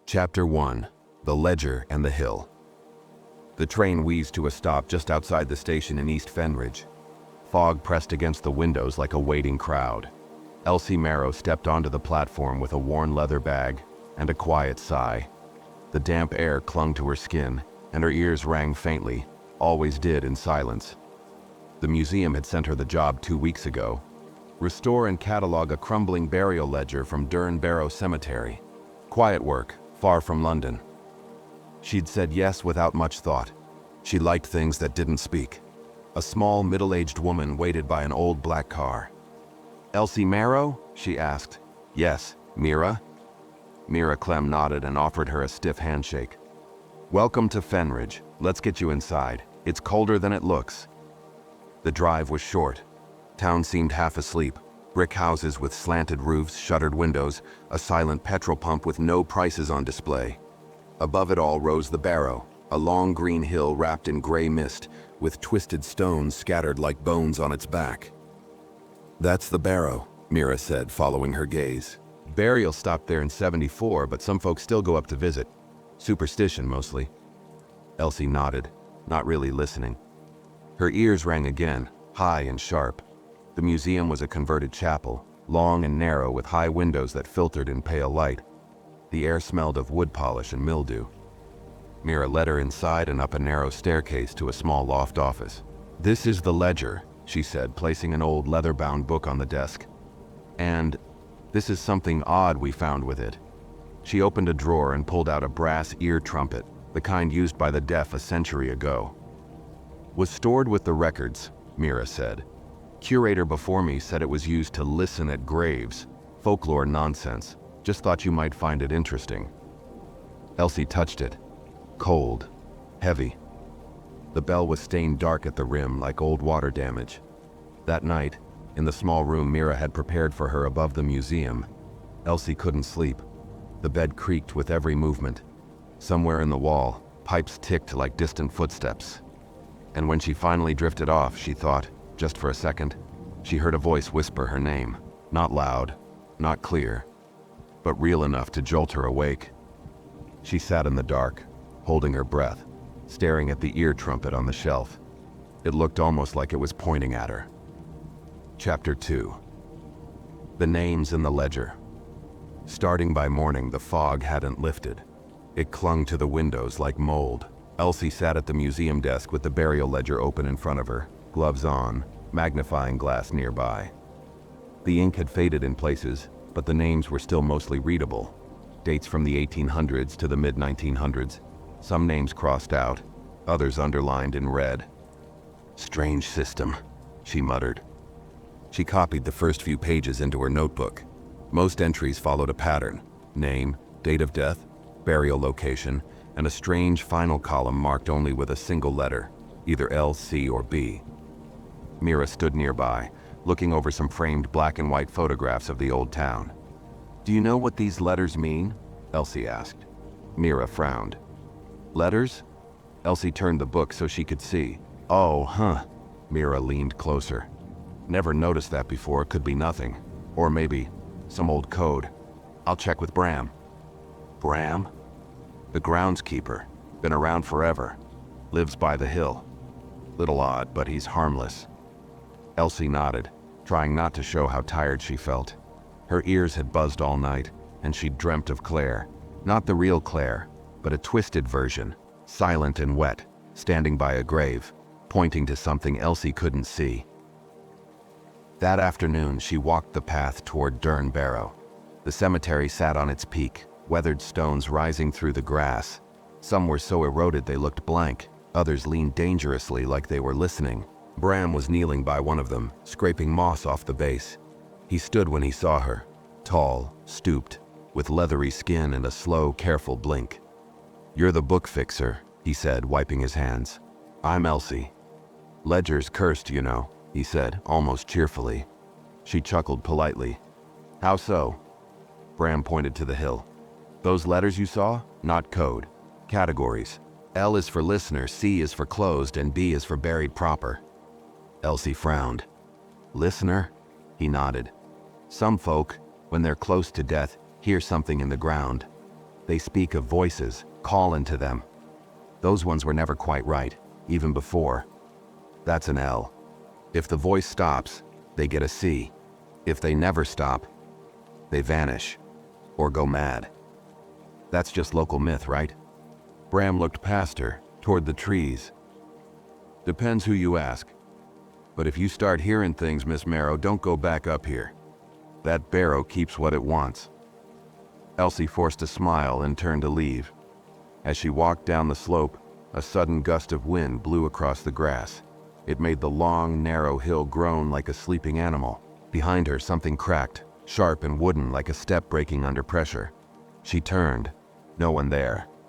Chapter 1. The Ledger and the Hill. The train wheezed to a stop just outside the station in East Fenridge. Fog pressed against the windows like a waiting crowd. Elsie Barrow stepped onto the platform with a worn leather bag and a quiet sigh. The damp air clung to her skin, and her ears rang faintly, always did in silence. The museum had sent her the job 2 weeks ago. Restore and catalog a crumbling burial ledger from Barrow Cemetery. Quiet work, far from London. She'd said yes without much thought. She liked things that didn't speak. A small, middle-aged woman waited by an old black car. "Elsie Barrow?" she asked. "Yes, Mira." Mira Clem nodded and offered her a stiff handshake. "Welcome to Fenridge. Let's get you inside. It's colder than it looks." The drive was short. Town seemed half asleep. Brick houses with slanted roofs, shuttered windows, a silent petrol pump with no prices on display. Above it all rose the Barrow, a long green hill wrapped in gray mist, with twisted stones scattered like bones on its back. "That's the Barrow," Mira said, following her gaze. "Burial stopped there in '74, but some folks still go up to visit. Superstition, mostly." Elsie nodded, not really listening. Her ears rang again, high and sharp. The museum was a converted chapel, long and narrow with high windows that filtered in pale light. The air smelled of wood polish and mildew. Mira led her inside and up a narrow staircase to a small loft office. "This is the ledger," she said, placing an old leather-bound book on the desk. "And this is something odd we found with it." She opened a drawer and pulled out a brass ear trumpet, the kind used by the deaf a century ago. "Was stored with the records," Mira said. "Curator before me said it was used to listen at graves. Folklore nonsense. Just thought you might find it interesting." Elsie touched it. Cold. Heavy. The bell was stained dark at the rim like old water damage. That night, in the small room Mira had prepared for her above the museum, Elsie couldn't sleep. The bed creaked with every movement. Somewhere in the wall, pipes ticked like distant footsteps. And when she finally drifted off, she thought, just for a second, she heard a voice whisper her name. Not loud, not clear, but real enough to jolt her awake. She sat in the dark, holding her breath, staring at the ear trumpet on the shelf. It looked almost like it was pointing at her. Chapter 2. The names in the ledger. Starting by morning, the fog hadn't lifted. It clung to the windows like mold. Elsie sat at the museum desk with the burial ledger open in front of her, gloves on, magnifying glass nearby. The ink had faded in places, but the names were still mostly readable. Dates from the 1800s to the mid-1900s. Some names crossed out, others underlined in red. "Strange system," she muttered. She copied the first few pages into her notebook. Most entries followed a pattern: name, date of death, burial location, and a strange final column marked only with a single letter, either L, C, or B. Mira stood nearby, looking over some framed black and white photographs of the old town. "Do you know what these letters mean?" Elsie asked. Mira frowned. "Letters?" Elsie turned the book so she could see. "Oh, huh." Mira leaned closer. "Never noticed that before. It could be nothing. Or maybe some old code. I'll check with Bram." "Bram?" "The groundskeeper. Been around forever. Lives by the hill. Little odd, but he's harmless." Elsie nodded, trying not to show how tired she felt. Her ears had buzzed all night, and she'd dreamt of Claire. Not the real Claire, but a twisted version, silent and wet, standing by a grave, pointing to something Elsie couldn't see. That afternoon, she walked the path toward Barrow. The cemetery sat on its peak, weathered stones rising through the grass. Some were so eroded they looked blank, others leaned dangerously like they were listening. Bram was kneeling by one of them, scraping moss off the base. He stood when he saw her, tall, stooped, with leathery skin and a slow, careful blink. "You're the book fixer," he said, wiping his hands. "I'm Elsie. Ledger's cursed, you know," he said, almost cheerfully. She chuckled politely. "How so?" Bram pointed to the hill. "Those letters you saw? Not code. Categories. L is for listener, C is for closed, and B is for buried proper." Elsie frowned. "Listener?" He nodded. "Some folk, when they're close to death, hear something in the ground. They speak of voices, call into them. Those ones were never quite right, even before. That's an L. If the voice stops, they get a C. If they never stop, they vanish. Or go mad. That's just local myth, right? Bram looked past her, toward the trees. Depends who you ask. But if you start hearing things, Miss Marrow, don't go back up here. That Barrow keeps what it wants. Elsie forced a smile and turned to leave. As she walked down the slope, a sudden gust of wind blew across the grass. It made the long, narrow hill groan like a sleeping animal. Behind her, something cracked, sharp and wooden like a step breaking under pressure. She turned. No one there.